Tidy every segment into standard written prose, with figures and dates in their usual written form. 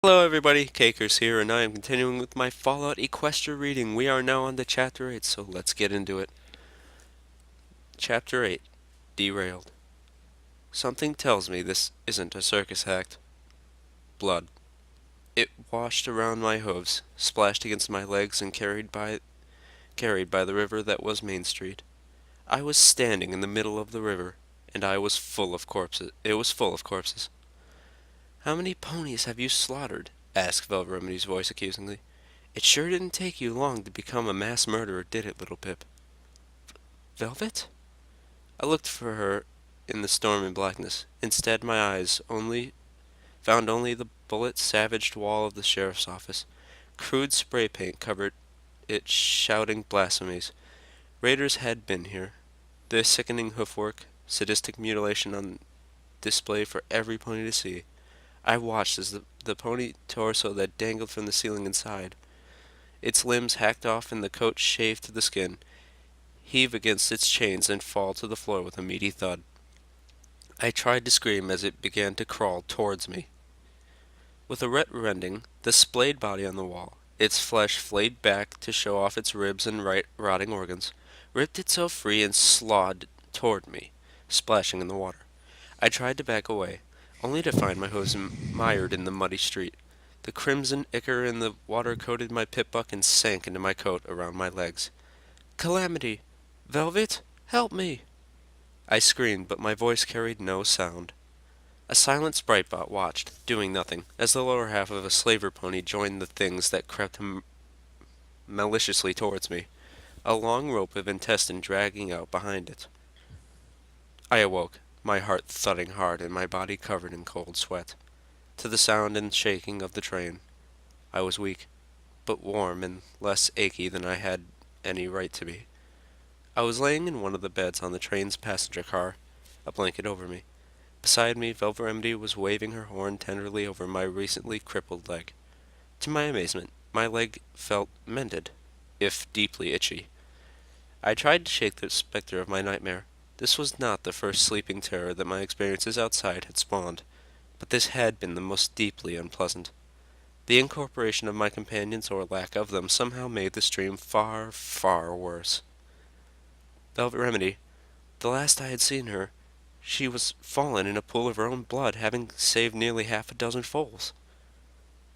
Hello everybody, Cakers here, and I am continuing with my Fallout Equestria reading. We are now on to Chapter 8, so let's get into it. Chapter 8, Derailed. Something tells me this isn't a circus act. Blood. It washed around my hooves, splashed against my legs, and carried by the river that was Main Street. I was standing in the middle of the river, and I was full of corpses. It was full of corpses. "How many ponies have you slaughtered?" asked Velvet Remedy's voice accusingly. "It sure didn't take you long to become a mass murderer, did it, little Pip?" "Velvet?" I looked for her in the storm and blackness. Instead, my eyes found only the bullet-savaged wall of the sheriff's office. Crude spray paint covered it, shouting blasphemies. Raiders had been here. Their sickening hoofwork, sadistic mutilation on display for every pony to see. I watched as the pony torso that dangled from the ceiling inside, its limbs hacked off and the coat shaved to the skin, heave against its chains and fall to the floor with a meaty thud. I tried to scream as it began to crawl towards me. With a rending, the splayed body on the wall, its flesh flayed back to show off its ribs and rotting organs, ripped itself free and slawed toward me, splashing in the water. I tried to back away, only to find my hooves mired in the muddy street. The crimson ichor in the water coated my pip-buck and sank into my coat around my legs. "Calamity! Velvet! Help me!" I screamed, but my voice carried no sound. A silent Spritebot watched, doing nothing, as the lower half of a slaver pony joined the things that crept maliciously towards me, a long rope of intestine dragging out behind it. I awoke, my heart thudding hard and my body covered in cold sweat, to the sound and shaking of the train. I was weak, but warm and less achy than I had any right to be. I was laying in one of the beds on the train's passenger car, a blanket over me. Beside me, Velvet Remedy was waving her horn tenderly over my recently crippled leg. To my amazement, my leg felt mended, if deeply itchy. I tried to shake the specter of my nightmare. This was not the first sleeping terror that my experiences outside had spawned, but this had been the most deeply unpleasant. The incorporation of my companions, or lack of them, somehow made the stream far, far worse. Velvet Remedy, the last I had seen her, she was fallen in a pool of her own blood, having saved nearly half a dozen foals.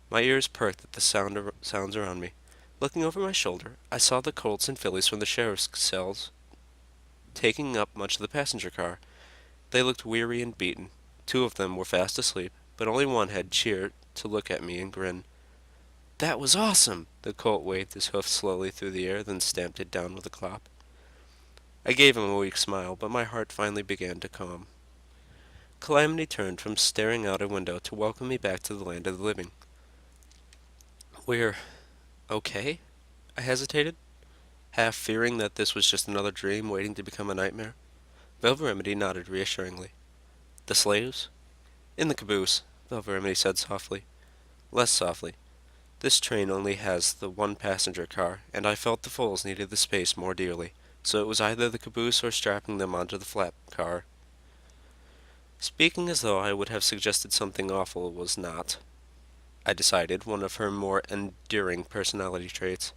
My ears perked at the sounds around me. Looking over my shoulder, I saw the colts and fillies from the sheriff's cells taking up much of the passenger car. They looked weary and beaten. Two of them were fast asleep, but only one had cheered to look at me and grin. "That was awesome!" The colt waved his hoof slowly through the air, then stamped it down with a clop. I gave him a weak smile, but my heart finally began to calm. Calamity turned from staring out a window to welcome me back to the land of the living. "We're okay?" I hesitated, half fearing that this was just another dream waiting to become a nightmare. Velvet Remedy nodded reassuringly. "The slaves?" "In the caboose," Velvet Remedy said softly. Less softly. "This train only has the one passenger car, and I felt the foals needed the space more dearly, so it was either the caboose or strapping them onto the flat car." Speaking as though I would have suggested something awful was not, I decided, one of her more endearing personality traits.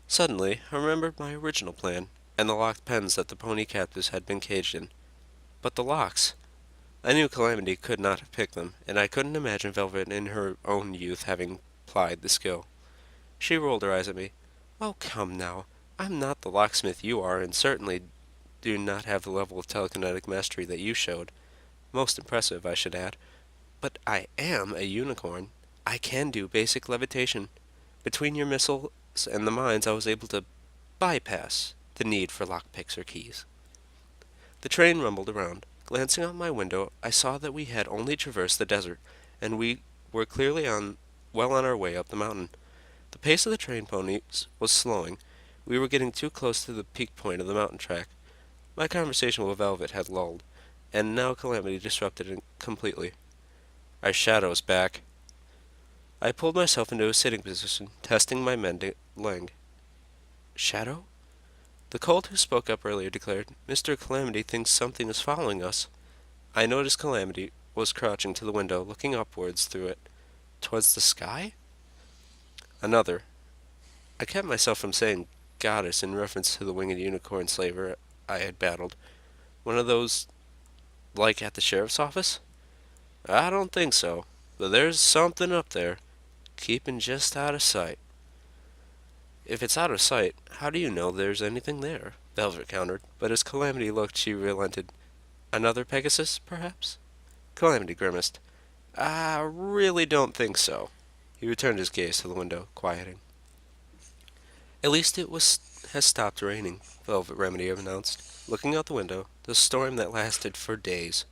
Suddenly, I remembered my original plan, and the locked pens that the pony captives had been caged in. But the locks! I knew Calamity could not have picked them, and I couldn't imagine Velvet in her own youth having plied the skill. She rolled her eyes at me. "Oh, come now. I'm not the locksmith you are, and certainly do not have the level of telekinetic mastery that you showed. Most impressive, I should add. But I am a unicorn. I can do basic levitation. Between your missiles and the mines, I was able to bypass the need for lockpicks or keys." The train rumbled around. Glancing out my window, I saw that we had only traversed the desert, and we were clearly well on our way up the mountain. The pace of the train ponies was slowing. We were getting too close to the peak point of the mountain track. My conversation with Velvet had lulled, and now Calamity disrupted it completely. "Our shadow's back." I pulled myself into a sitting position, testing my mending leg. "Shadow?" The colt who spoke up earlier declared, "Mr. Calamity thinks something is following us." I noticed Calamity was crouching to the window, looking upwards through it, towards the sky? Another. I kept myself from saying goddess in reference to the winged unicorn slaver I had battled. One of those like at the sheriff's office? I don't think so, but there's something up there, keeping just out of sight. If it's out of sight, how do you know there's anything there? Velvet countered, but as Calamity looked, she relented. Another Pegasus, perhaps? Calamity grimaced. I really don't think so. He returned his gaze to the window, quieting. At least has stopped raining, Velvet Remedy announced, looking out the window, the storm that lasted for days.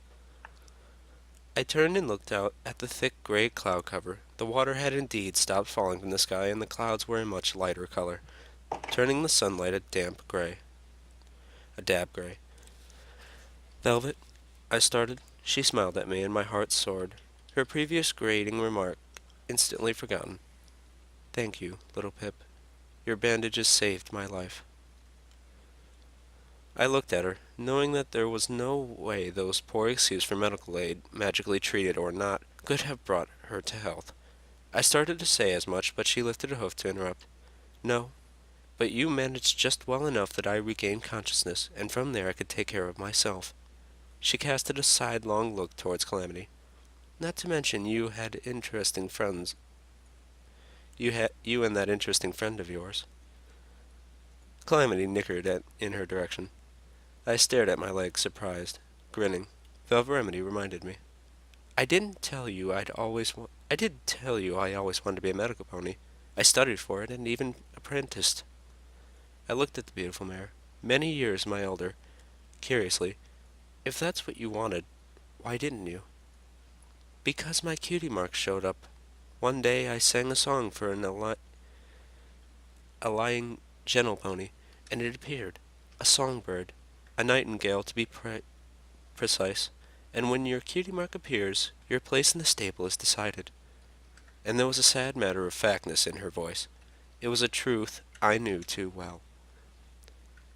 I turned and looked out at the thick gray cloud cover. The water had indeed stopped falling from the sky, and the clouds were a much lighter color, turning the sunlight a dab gray. Velvet, I started. She smiled at me, and my heart soared. Her previous grating remark instantly forgotten. Thank you, little Pip. Your bandages saved my life. I looked at her, knowing that there was no way those poor excuses for medical aid, magically treated or not, could have brought her to health. I started to say as much, but she lifted a hoof to interrupt. No, but you managed just well enough that I regained consciousness, and from there I could take care of myself. She casted a sidelong look towards Calamity. Not to mention you had interesting friends. You and that interesting friend of yours. Calamity nickered in her direction. I stared at my leg, surprised, grinning. Velvet Remedy reminded me. I did tell you I always wanted to be a medical pony. I studied for it and even apprenticed. I looked at the beautiful mare, many years my elder, curiously. If that's what you wanted, why didn't you? Because my cutie mark showed up. One day I sang a song for a lying gentle pony, and it appeared. A songbird. A nightingale, to be precise. And when your cutie mark appears, your place in the stable is decided. And there was a sad matter-of-factness in her voice. It was a truth I knew too well.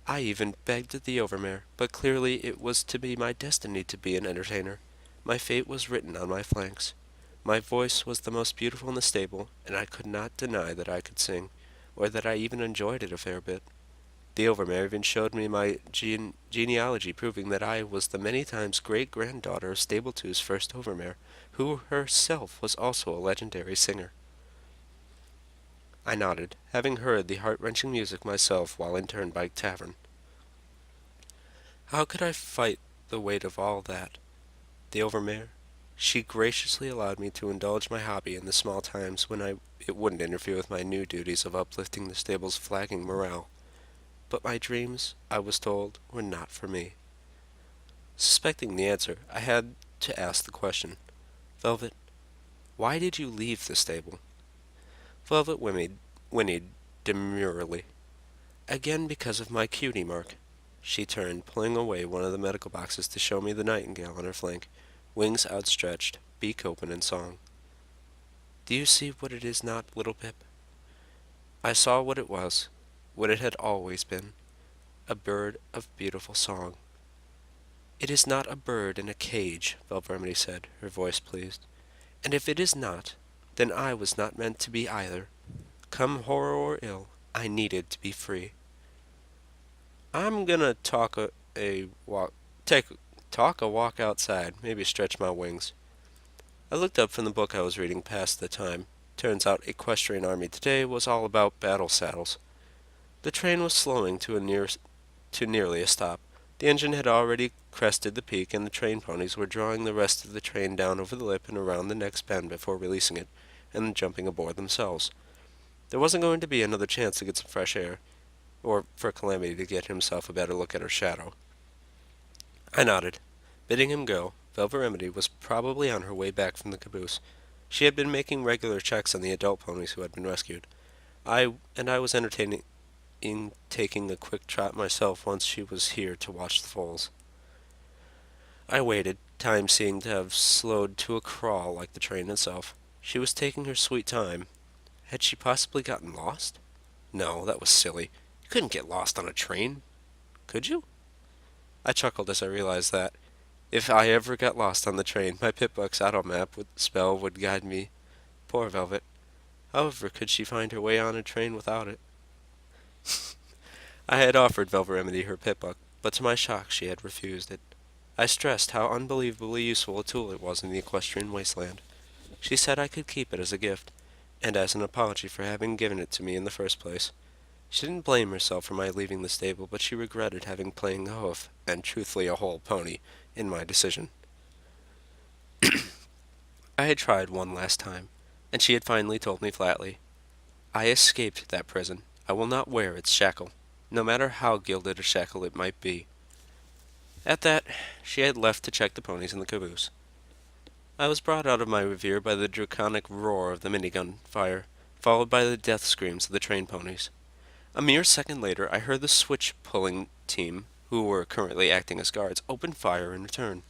I even begged the Overmare, but clearly it was to be my destiny to be an entertainer. My fate was written on my flanks. My voice was the most beautiful in the stable, and I could not deny that I could sing, or that I even enjoyed it a fair bit. The Overmare even showed me my genealogy, proving that I was the many times great-granddaughter of Stable 2's first Overmare, who herself was also a legendary singer. I nodded, having heard the heart-wrenching music myself while in Turnpike Tavern. How could I fight the weight of all that? The Overmare? She graciously allowed me to indulge my hobby in the small times when it wouldn't interfere with my new duties of uplifting the stable's flagging morale. But my dreams, I was told, were not for me. Suspecting the answer, I had to ask the question. Velvet, why did you leave the stable? Velvet whinnied demurely. Again because of my cutie mark. She turned, pulling away one of the medical boxes to show me the nightingale on her flank, wings outstretched, beak open in song. Do you see what it is not, little Pip? I saw what it was, what it had always been, a bird of beautiful song. It is not a bird in a cage, Velvermity said, her voice pleased. And if it is not, then I was not meant to be either. Come horror or ill, I needed to be free. I'm gonna talk a walk outside, maybe stretch my wings. I looked up from the book I was reading past the time. Turns out Equestrian Army today was all about battle saddles. The train was slowing to nearly a stop. The engine had already crested the peak, and the train ponies were drawing the rest of the train down over the lip and around the next bend before releasing it, and then jumping aboard themselves. There wasn't going to be another chance to get some fresh air, or for Calamity to get himself a better look at her shadow. I nodded. Bidding him go, Velvet Remedy was probably on her way back from the caboose. She had been making regular checks on the adult ponies who had been rescued. I was entertaining in taking a quick trot myself once she was here to watch the foals. I waited, time seeming to have slowed to a crawl like the train itself. She was taking her sweet time. Had she possibly gotten lost? No, that was silly. You couldn't get lost on a train. Could you? I chuckled as I realized that, if I ever got lost on the train, my Pip-Buck's auto map would guide me Poor Velvet. However could she find her way on a train without it? I had offered Velvet Remedy her pip-buck, but to my shock she had refused it. I stressed how unbelievably useful a tool it was in the equestrian wasteland. She said I could keep it as a gift, and as an apology for having given it to me in the first place. She didn't blame herself for my leaving the stable, but she regretted having playing a hoof, and truthfully a whole pony, in my decision. I had tried one last time, and she had finally told me flatly, I escaped that prison. I will not wear its shackle, no matter how gilded a shackle it might be. At that, she had left to check the ponies in the caboose. I was brought out of my reverie by the draconic roar of the minigun fire, followed by the death screams of the train ponies. A mere second later, I heard the switch-pulling team, who were currently acting as guards, open fire in return.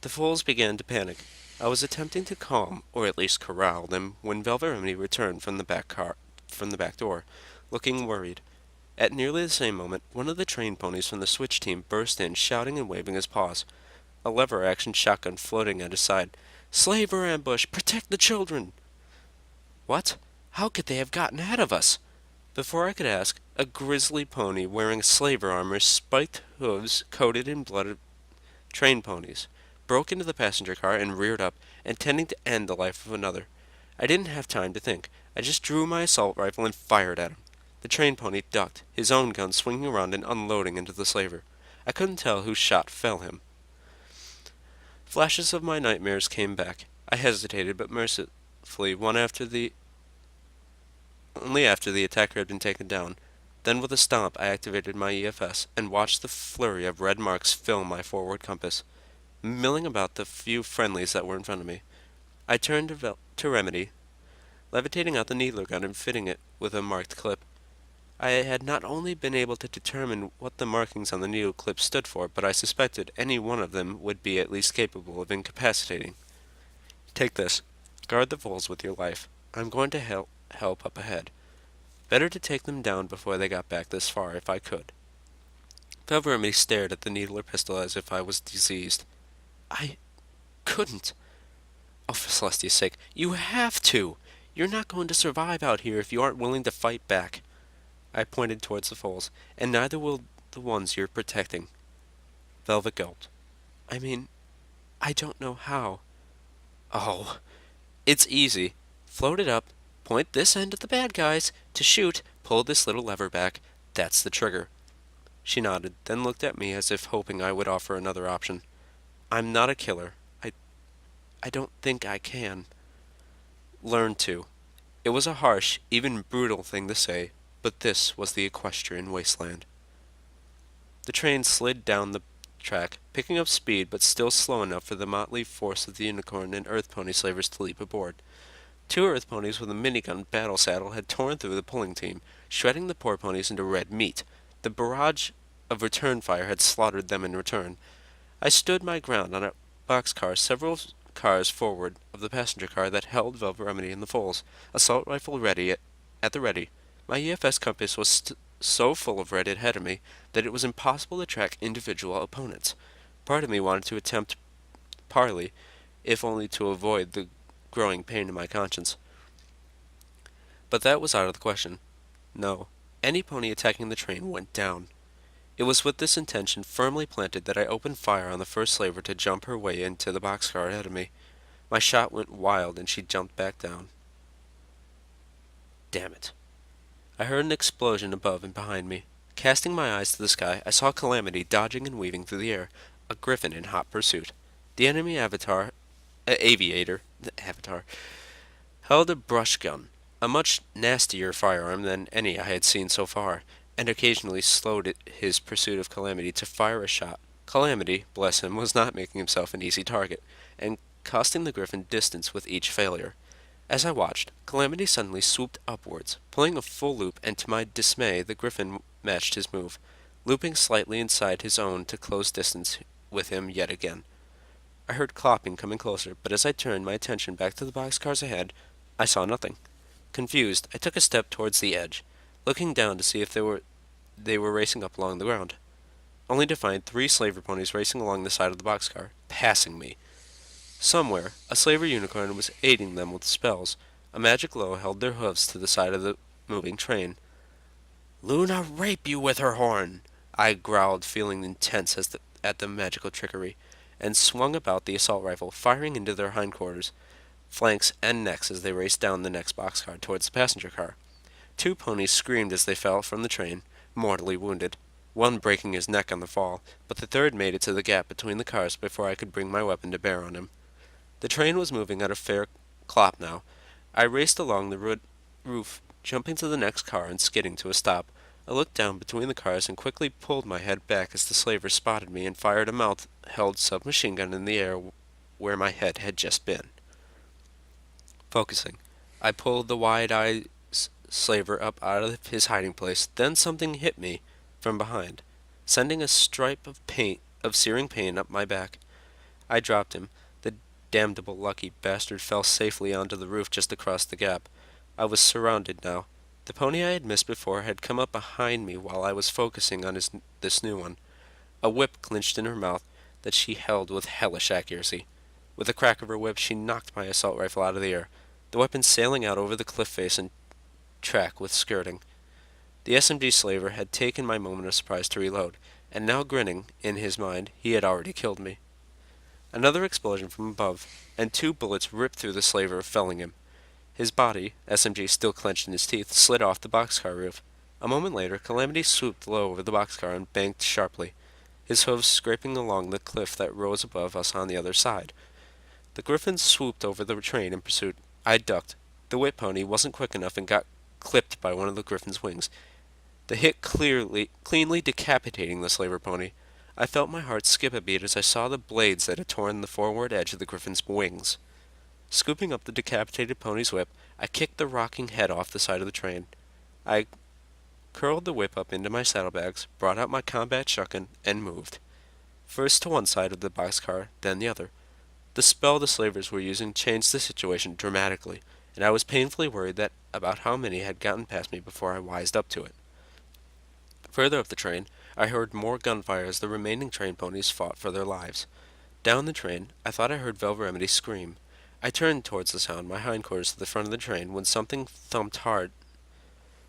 The fools began to panic. I was attempting to calm, or at least corral them, when Velvet Remedy returned from the back door, looking worried. At nearly the same moment, one of the train ponies from the switch team burst in, shouting and waving his paws, a lever-action shotgun floating at his side. "Slaver ambush! Protect the children!" What? How could they have gotten ahead of us? Before I could ask, a grisly pony wearing slaver armor, spiked hooves coated in blood of train ponies, broke into the passenger car and reared up, intending to end the life of another. I didn't have time to think. I just drew my assault rifle and fired at him. The train pony ducked, his own gun swinging around and unloading into the slaver. I couldn't tell whose shot fell him. Flashes of my nightmares came back. I hesitated, but mercifully, only after the attacker had been taken down. Then with a stomp I activated my EFS, and watched the flurry of red marks fill my forward compass, milling about the few friendlies that were in front of me. I turned to Remedy, levitating out the needler gun and fitting it with a marked clip. I had not only been able to determine what the markings on the needle clip stood for, but I suspected any one of them would be at least capable of incapacitating. Take this. Guard the foals with your life. I'm going to help up ahead. Better to take them down before they got back this far, if I could. Velvet Remedy stared at the needler pistol as if I was diseased. I couldn't. Oh, for Celestia's sake, you have to! You're not going to survive out here if you aren't willing to fight back. I pointed towards the foals, and neither will the ones you're protecting. Velvet gulped. I don't know how. Oh, it's easy. Float it up, point this end at the bad guys. To shoot, pull this little lever back. That's the trigger. She nodded, then looked at me as if hoping I would offer another option. I'm not a killer. I don't think I can. Learn to. It was a harsh, even brutal thing to say, but this was the equestrian wasteland. The train slid down the track, picking up speed but still slow enough for the motley force of the unicorn and earth pony slavers to leap aboard. Two earth ponies with a minigun battle saddle had torn through the pulling team, shredding the poor ponies into red meat. The barrage of return fire had slaughtered them in return. I stood my ground on a boxcar several cars forward of the passenger car that held Velvet Remedy and the foals, assault rifle ready at the ready. My EFS compass was so full of red ahead of me that it was impossible to track individual opponents. Part of me wanted to attempt parley, if only to avoid the growing pain in my conscience. But that was out of the question. No, any pony attacking the train went down. It was with this intention firmly planted that I opened fire on the first slaver to jump her way into the boxcar ahead of me. My shot went wild and she jumped back down. Damn it. I heard an explosion above and behind me. Casting my eyes to the sky, I saw Calamity dodging and weaving through the air, a griffin in hot pursuit. The enemy aviator, held a brush gun, a much nastier firearm than any I had seen so far, and occasionally slowed his pursuit of Calamity to fire a shot. Calamity, bless him, was not making himself an easy target, and costing the griffin distance with each failure. As I watched, Calamity suddenly swooped upwards, pulling a full loop, and to my dismay the griffin matched his move, looping slightly inside his own to close distance with him yet again. I heard clopping coming closer, but as I turned my attention back to the boxcars ahead, I saw nothing. Confused, I took a step towards the edge, looking down to see if they were racing up along the ground, only to find 3 slaver ponies racing along the side of the boxcar, passing me. Somewhere, a slaver unicorn was aiding them with spells. A magic glow held their hooves to the side of the moving train. "Luna rape you with her horn!" I growled, feeling intense at the magical trickery, and swung about the assault rifle, firing into their hindquarters, flanks, and necks as they raced down the next boxcar towards the passenger car. Two ponies screamed as they fell from the train, mortally wounded, one breaking his neck on the fall, but the third made it to the gap between the cars before I could bring my weapon to bear on him. The train was moving at a fair clop now. I raced along the roof, jumping to the next car and skidding to a stop. I looked down between the cars and quickly pulled my head back as the slaver spotted me and fired a mouth-held submachine gun in the air where my head had just been. Focusing, I pulled the wide-eyed slaver up out of his hiding place. Then something hit me from behind, sending a stripe of searing pain up my back. I dropped him. The damnable lucky bastard fell safely onto the roof just across the gap. I was surrounded now. The pony I had missed before had come up behind me while I was focusing on this new one. A whip clinched in her mouth that she held with hellish accuracy. With a crack of her whip, she knocked my assault rifle out of the air, the weapon sailing out over the cliff face and track with skirting. The SMG slaver had taken my moment of surprise to reload, and now grinning, in his mind, he had already killed me. Another explosion from above, and two bullets ripped through the slaver, felling him. His body, SMG still clenched in his teeth, slid off the boxcar roof. A moment later, Calamity swooped low over the boxcar and banked sharply, his hooves scraping along the cliff that rose above us on the other side. The Griffin swooped over the train in pursuit. I ducked. The whip pony wasn't quick enough and got clipped by one of the Griffin's wings, the hit cleanly decapitating the slaver pony. I felt my heart skip a beat as I saw the blades that had torn the forward edge of the Griffin's wings. Scooping up the decapitated pony's whip, I kicked the rocking head off the side of the train. I curled the whip up into my saddlebags, brought out my combat shotgun, and moved. First to one side of the boxcar, then the other. The spell the slavers were using changed the situation dramatically, and I was painfully worried about how many had gotten past me before I wised up to it. Further up the train, I heard more gunfire as the remaining train ponies fought for their lives. Down the train, I thought I heard Velvet Remedy scream. I turned towards the sound, my hindquarters to the front of the train, when something thumped hard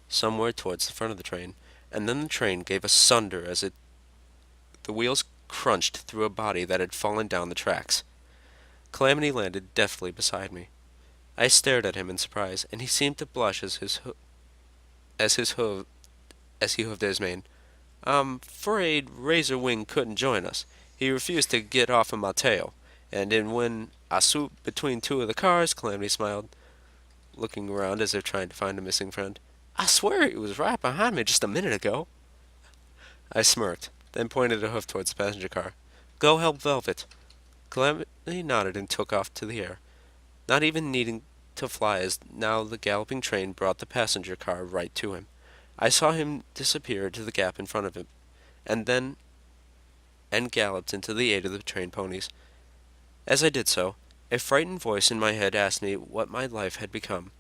somewhere towards the front of the train, and then the train gave a sunder as the wheels crunched through a body that had fallen down the tracks. Calamity landed deftly beside me. I stared at him in surprise, and he seemed to blush as he hooved his mane. "I'm afraid Razor Wing couldn't join us. He refused to get off of my tail, and then when I swooped between two of the cars," Calamity smiled, looking around as if trying to find a missing friend. "I swear he was right behind me just a minute ago." I smirked, then pointed a hoof towards the passenger car. "Go help Velvet." Calamity nodded and took off to the air, not even needing to fly as now the galloping train brought the passenger car right to him. I saw him disappear into the gap in front of him, and galloped into the aid of the train ponies. As I did so, a frightened voice in my head asked me what my life had become,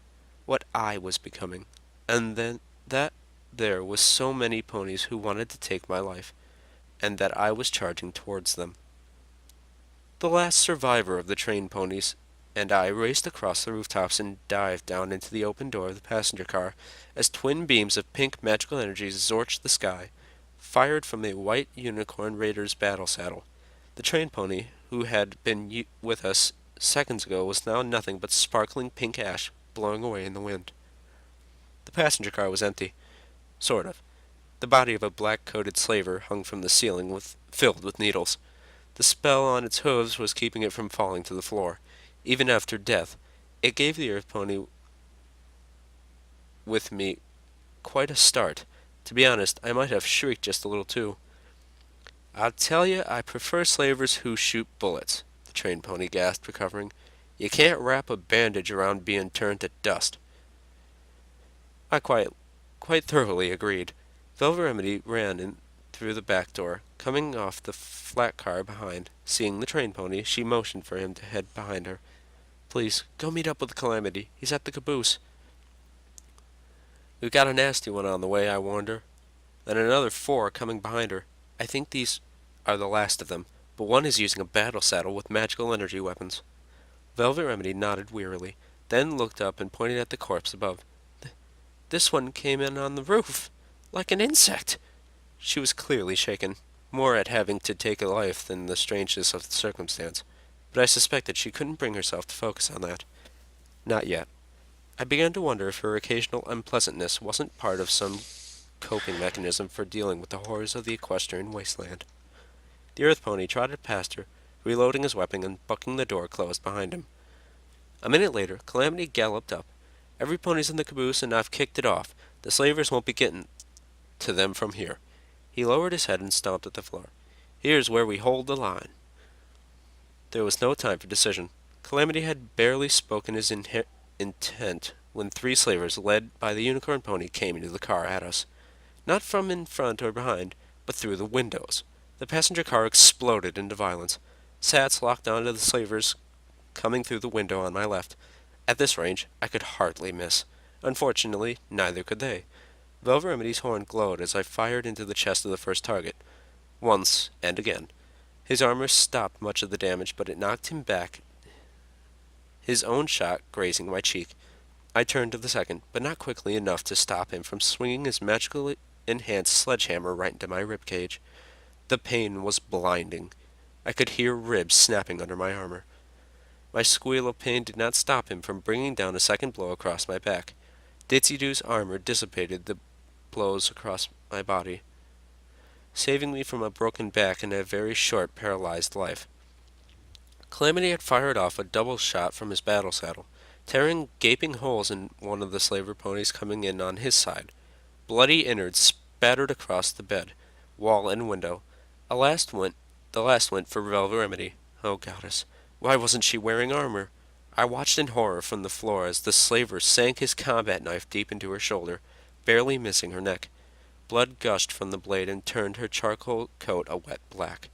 what I was becoming, and then that there was so many ponies who wanted to take my life, and that I was charging towards them. The last survivor of the train ponies and I raced across the rooftops and dived down into the open door of the passenger car as twin beams of pink magical energy zorched the sky, fired from a white unicorn raider's battle saddle. The train pony, who had been with us seconds ago, was now nothing but sparkling pink ash blowing away in the wind. The passenger car was empty. Sort of. The body of a black-coated slaver hung from the ceiling, filled with needles. The spell on its hooves was keeping it from falling to the floor. Even after death, it gave the earth pony with me quite a start. To be honest, I might have shrieked just a little too. "I'll tell you, I prefer slavers who shoot bullets," the train pony gasped, recovering. "You can't wrap a bandage around being turned to dust." I quite thoroughly agreed. Velvet Remedy ran in through the back door, coming off the flat car behind. Seeing the train pony, she motioned for him to head behind her. "Please, go meet up with Calamity. He's at the caboose." "We've got a nasty one on the way," I warned her. "And another 4 coming behind her. I think these are the last of them, but one is using a battle saddle with magical energy weapons." Velvet Remedy nodded wearily. then looked up and pointed at the corpse above. This one came in on the roof, like an insect. She was clearly shaken, more at having to take a life than the strangeness of the circumstance, but I suspected she couldn't bring herself to focus on that. Not yet. I began to wonder if her occasional unpleasantness wasn't part of some coping mechanism for dealing with the horrors of the equestrian wasteland. The earth pony trotted past her, reloading his weapon and bucking the door closed behind him. A minute later, Calamity galloped up. Every pony's in the caboose, and I've kicked it off. The slavers won't be getting to them from here. He lowered his head and stomped at the floor. Here's where we hold the line. There was no time for decision. Calamity had barely spoken his intent when three slavers, led by the unicorn pony, came into the car at us. Not from in front or behind, but through the windows. The passenger car exploded into violence. Sats locked onto the slavers coming through the window on my left. At this range, I could hardly miss. Unfortunately, neither could they. Velvet Remedy's horn glowed as I fired into the chest of the first target. Once and again. His armor stopped much of the damage, but it knocked him back, his own shot grazing my cheek. I turned to the second, but not quickly enough to stop him from swinging his magically enhanced sledgehammer right into my ribcage. The pain was blinding. I could hear ribs snapping under my armor. My squeal of pain did not stop him from bringing down a second blow across my back. Ditsy-Doo's armor dissipated the blows across my body, saving me from a broken back and a very short paralyzed life. Calamity had fired off a double shot from his battle saddle, tearing gaping holes in one of the slaver ponies coming in on his side. Bloody innards spattered across the bed, wall, and window. The last went for Velvet Remedy. Oh, goddess, why wasn't she wearing armor? I watched in horror from the floor as the slaver sank his combat knife deep into her shoulder, barely missing her neck. Blood gushed from the blade and turned her charcoal coat a wet black.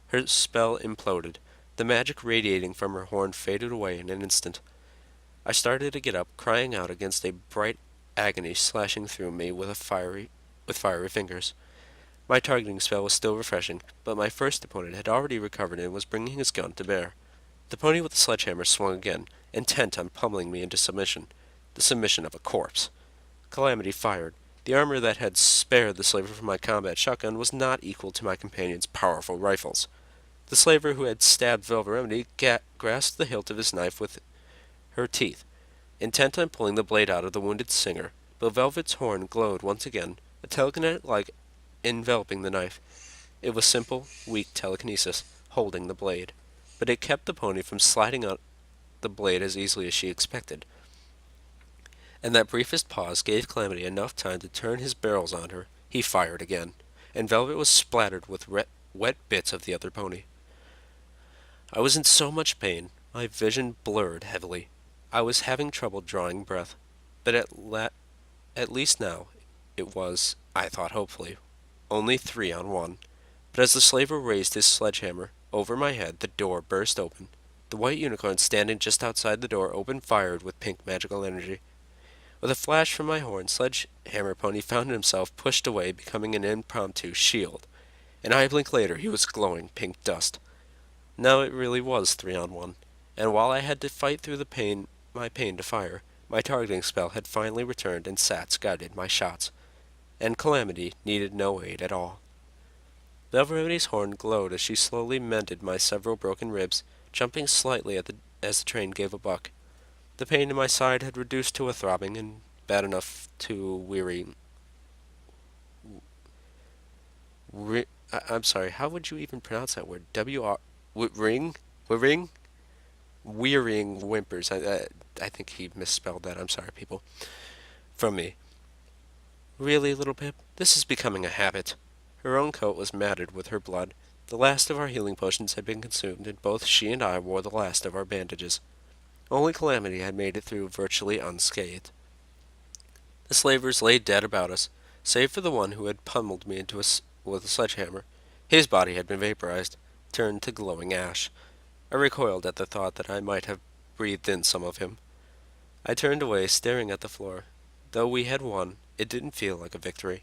Her spell imploded. The magic radiating from her horn faded away in an instant. I started to get up, crying out against a bright agony slashing through me with fiery fingers. My targeting spell was still refreshing, but my first opponent had already recovered and was bringing his gun to bear. The pony with the sledgehammer swung again, intent on pummeling me into submission. The submission of a corpse. Calamity fired. The armor that had spared the slaver from my combat shotgun was not equal to my companion's powerful rifles. The slaver who had stabbed Velvet Remedy grasped the hilt of his knife with her teeth, intent on pulling the blade out of the wounded singer, but Velvet's horn glowed once again, a telekinetic like enveloping the knife. It was simple, weak telekinesis, holding the blade, but it kept the pony from sliding out the blade as easily as she expected. And that briefest pause gave Calamity enough time to turn his barrels on her. He fired again, and Velvet was splattered with wet bits of the other pony. I was in so much pain, my vision blurred heavily. I was having trouble drawing breath, but at least now it was, I thought hopefully, only 3-on-1. But as the slaver raised his sledgehammer over my head, the door burst open. The white unicorn standing just outside the door opened fire with pink magical energy. With a flash from my horn, Sledgehammer Pony found himself pushed away, becoming an impromptu shield. An eye blink later, he was glowing pink dust. Now it really was 3-on-1, and while I had to fight through my pain to fire, my targeting spell had finally returned and Sats guided my shots, and Calamity needed no aid at all. Velvet Remedy's horn glowed as she slowly mended my several broken ribs, jumping slightly as the train gave a buck. The pain in my side had reduced to a throbbing, and bad enough to I'm sorry, how would you even pronounce that word? Ring? Wearying whimpers. I think he misspelled that. I'm sorry, people. From me. Really, little Pip? This is becoming a habit. Her own coat was matted with her blood. The last of our healing potions had been consumed, and both she and I wore the last of our bandages. Only Calamity had made it through virtually unscathed. The slavers lay dead about us, save for the one who had pummeled me with a sledgehammer. His body had been vaporized, turned to glowing ash. I recoiled at the thought that I might have breathed in some of him. I turned away, staring at the floor. Though we had won, it didn't feel like a victory.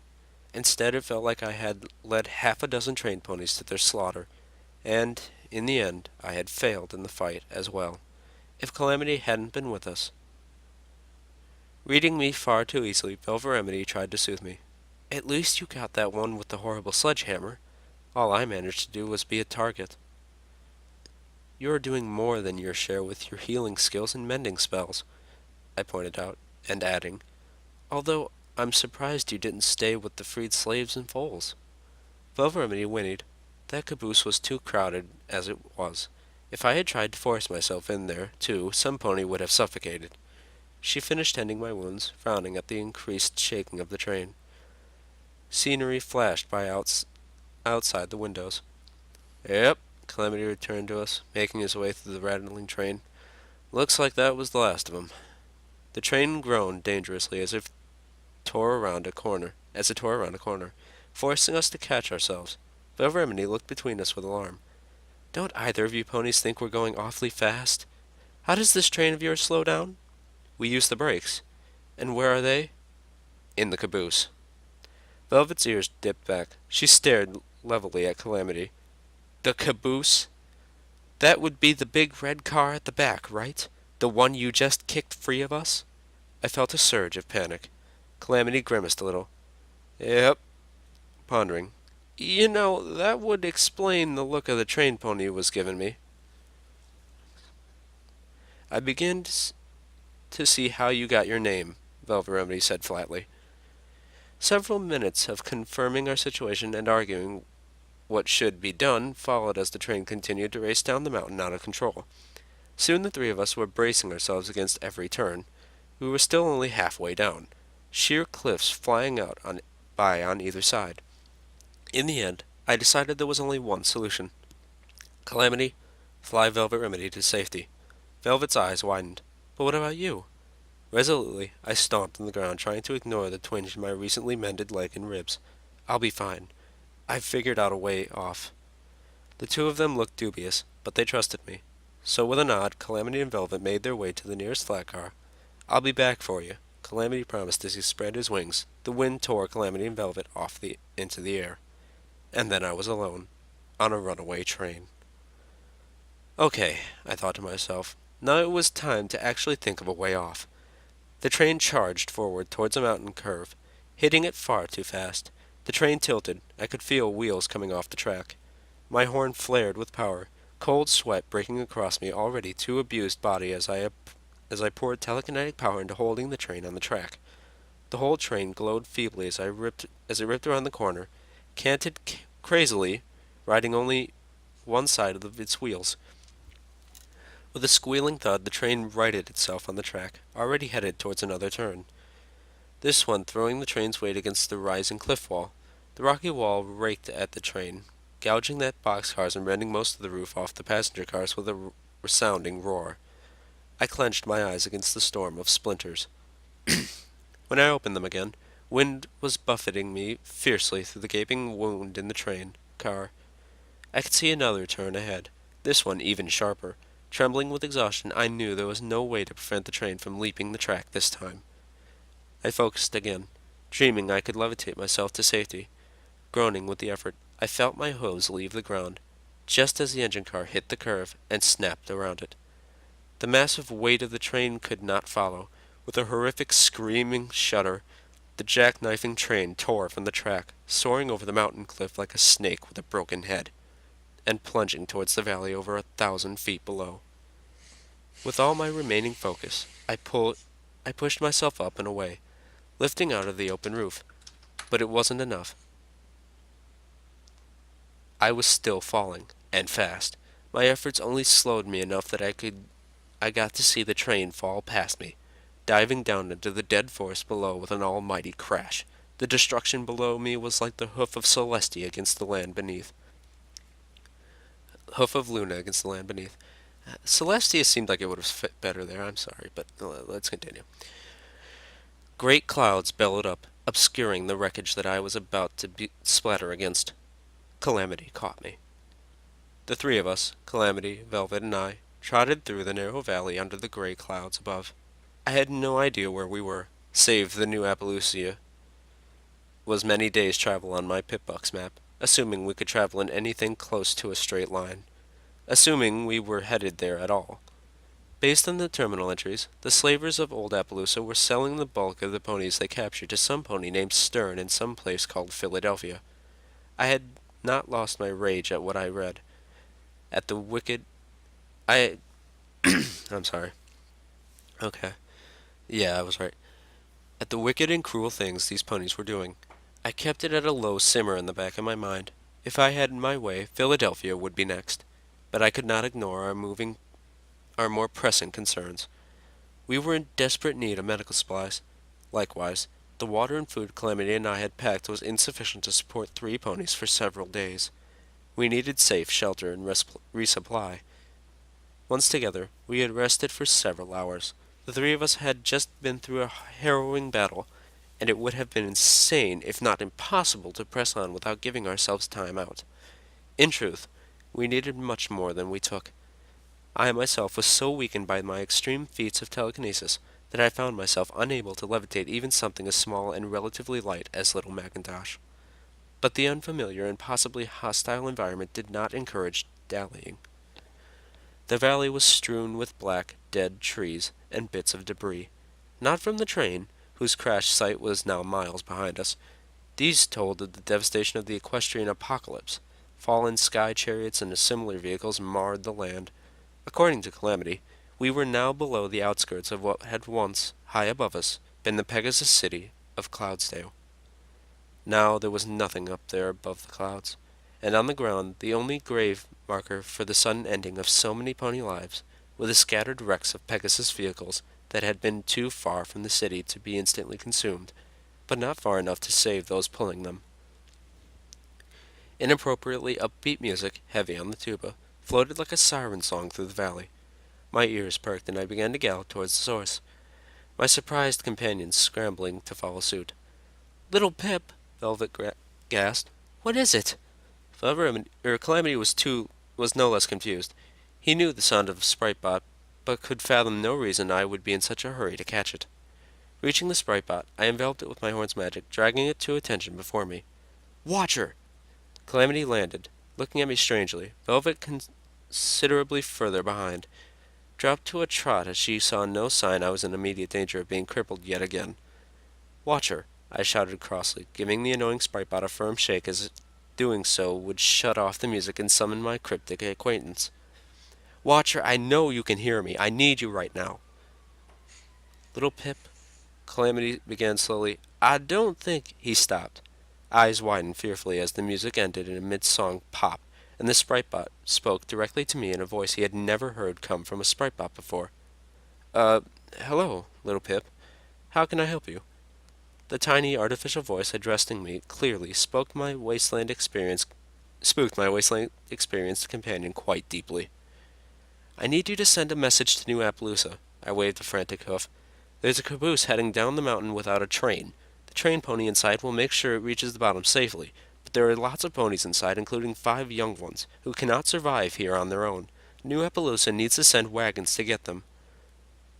Instead, it felt like I had led half a dozen trained ponies to their slaughter, and, in the end, I had failed in the fight as well. If Calamity hadn't been with us, Reading me far too easily, Velveremity tried to soothe me. At least you got that one with the horrible sledgehammer. All I managed to do was be a target. You are doing more than your share with your healing skills and mending spells, I pointed out, and adding, although I'm surprised you didn't stay with the freed slaves and foals. Velveremity whinnied. That caboose was too crowded as it was. If I had tried to force myself in there, too, some pony would have suffocated. She finished tending my wounds, frowning at the increased shaking of the train. Scenery flashed by outside the windows. Yep, Calamity returned to us, making his way through the rattling train. Looks like that was the last of 'em. The train groaned dangerously as it tore around a corner, forcing us to catch ourselves. Velveremity looked between us with alarm. Don't either of you ponies think we're going awfully fast? How does this train of yours slow down? We use the brakes. And where are they? In the caboose. Velvet's ears dipped back. She stared levelly at Calamity. The caboose? That would be the big red car at the back, right? The one you just kicked free of us? I felt a surge of panic. Calamity grimaced a little. Yep, pondering. You know, that would explain the look of the train pony was giving me. I begin to see how you got your name, Velveremity said flatly. Several minutes of confirming our situation and arguing what should be done followed as the train continued to race down the mountain out of control. Soon the three of us were bracing ourselves against every turn. We were still only halfway down, sheer cliffs flying out on either side. In the end, I decided there was only one solution. Calamity, fly Velveremity to safety. Velvet's eyes widened. But what about you? Resolutely, I stomped on the ground, trying to ignore the twinge in my recently mended leg and ribs. I'll be fine. I've figured out a way off. The two of them looked dubious, but they trusted me. So with a nod, Calamity and Velvet made their way to the nearest flat car. I'll be back for you, Calamity promised as he spread his wings. The wind tore Calamity and Velvet into the air. And then I was alone, on a runaway train. Okay, I thought to myself. Now it was time to actually think of a way off. The train charged forward towards a mountain curve, hitting it far too fast. The train tilted. I could feel wheels coming off the track. My horn flared with power, cold sweat breaking across my already too abused body as I poured telekinetic power into holding the train on the track. The whole train glowed feebly as it ripped around the corner, canted crazily, riding only one side of its wheels. With a squealing thud, the train righted itself on the track, already headed towards another turn. This one throwing the train's weight against the rising cliff wall. The rocky wall raked at the train, gouging the boxcars and rending most of the roof off the passenger cars with a resounding roar. I clenched my eyes against the storm of splinters. When I opened them again, wind was buffeting me fiercely through the gaping wound in the train car. I could see another turn ahead, this one even sharper. Trembling with exhaustion, I knew there was no way to prevent the train from leaping the track this time. I focused again, dreaming I could levitate myself to safety. Groaning with the effort, I felt my hooves leave the ground, just as the engine car hit the curve and snapped around it. The massive weight of the train could not follow. With a horrific screaming shudder, the jackknifing train tore from the track, soaring over the mountain cliff like a snake with a broken head, and plunging towards the valley over 1,000 feet below. With all my remaining focus, I pushed myself up and away, lifting out of the open roof. But it wasn't enough. I was still falling, and fast. My efforts only slowed me enough that I got to see the train fall past me, diving down into the dead forest below with an almighty crash. The destruction below me was like the hoof of Celestia against the land beneath. Hoof of Luna against the land beneath. Celestia seemed like it would have fit better there. I'm sorry, but let's continue. Great clouds bellowed up, obscuring the wreckage that I was about to splatter against. Calamity caught me. The three of us, Calamity, Velvet, and I, trotted through the narrow valley under the gray clouds above. I had no idea where we were, save the New Appaloosia was many days' travel on my Pip-Bucks map, assuming we could travel in anything close to a straight line. Assuming we were headed there at all. Based on the terminal entries, the slavers of Old Appaloosa were selling the bulk of the ponies they captured to some pony named Stern in some place called Philadelphia. I had not lost my rage at what I read. At the wicked. I. I'm sorry. Okay. Yeah, I was right. At the wicked and cruel things these ponies were doing. I kept it at a low simmer in the back of my mind. If I had my way, Philadelphia would be next. But I could not ignore our more pressing concerns. We were in desperate need of medical supplies. Likewise, the water and food Calamity and I had packed was insufficient to support 3 ponies for several days. We needed safe shelter and resupply. Once together, we had rested for several hours. The 3 of us had just been through a harrowing battle, and it would have been insane, if not impossible, to press on without giving ourselves time out. In truth, we needed much more than we took. I myself was so weakened by my extreme feats of telekinesis that I found myself unable to levitate even something as small and relatively light as little Macintosh. But the unfamiliar and possibly hostile environment did not encourage dallying. The valley was strewn with black, dead trees and bits of debris. Not from the train, whose crash site was now miles behind us. These told of the devastation of the equestrian apocalypse. Fallen sky chariots and similar vehicles marred the land. According to Calamity, we were now below the outskirts of what had once, high above us, been the Pegasus city of Cloudsdale. Now there was nothing up there above the clouds, and on the ground the only grave marker for the sudden ending of so many pony lives were the scattered wrecks of Pegasus vehicles that had been too far from the city to be instantly consumed, but not far enough to save those pulling them. Inappropriately upbeat music, heavy on the tuba, floated like a siren song through the valley. My ears perked, and I began to gallop towards the source, my surprised companions scrambling to follow suit. "Little Pip!" Velvet gasped. "What is it?" Calamity was no less confused. He knew the sound of Spritebot, but could fathom no reason I would be in such a hurry to catch it. Reaching the Spritebot, I enveloped it with my horn's magic, dragging it to attention before me. "Watch her!" Calamity landed, looking at me strangely. Velvet considerably further behind, dropped to a trot as she saw no sign I was in immediate danger of being crippled yet again. "Watch her!" I shouted crossly, giving the annoying Spritebot a firm shake as doing so would shut off the music and summon my cryptic acquaintance. "Watch her! I know you can hear me! I need you right now!" "Little Pip," Calamity began slowly. "I don't think—" He stopped. Eyes widened fearfully as the music ended in a mid-song pop, and the Spritebot spoke directly to me in a voice he had never heard come from a Spritebot before. Hello, little Pip. How can I help you?" The tiny artificial voice addressing me clearly spooked my wasteland experienced companion quite deeply. "I need you to send a message to New Appaloosa." I waved a frantic hoof. "There's a caboose heading down the mountain without a train. The train pony inside will make sure it reaches the bottom safely, but there are lots of ponies inside, including 5 young ones, who cannot survive here on their own. New Appaloosa needs to send wagons to get them."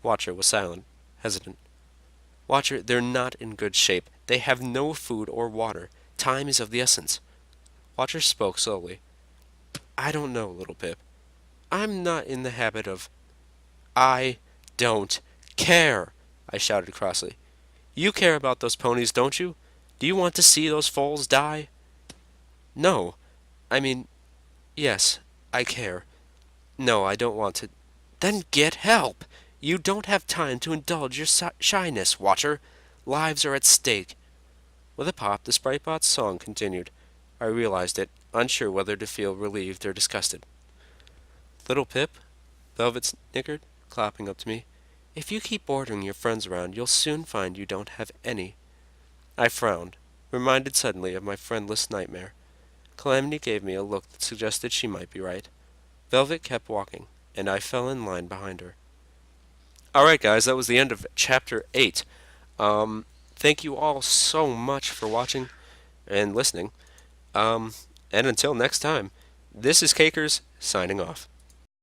Watcher was silent, hesitant. "Watcher, they're not in good shape. They have no food or water. Time is of the essence." Watcher spoke slowly. "I don't know, little Pip. I'm not in the habit of—" "I don't care!" I shouted crossly. "You care about those ponies, don't you? Do you want to see those foals die?" "No. I mean, yes, I care. No, I don't want to—" "Then get help! You don't have time to indulge your shyness, Watcher. Lives are at stake." With a pop, the Spritebot's song continued. I realized it, unsure whether to feel relieved or disgusted. "Little Pip," Velvet snickered, clapping up to me, "if you keep ordering your friends around, you'll soon find you don't have any." I frowned, reminded suddenly of my friendless nightmare. Calamity gave me a look that suggested she might be right. Velvet kept walking, and I fell in line behind her. Alright guys, that was the end of Chapter 8. Thank you all so much for watching and listening. And until next time, this is Cakers, signing off.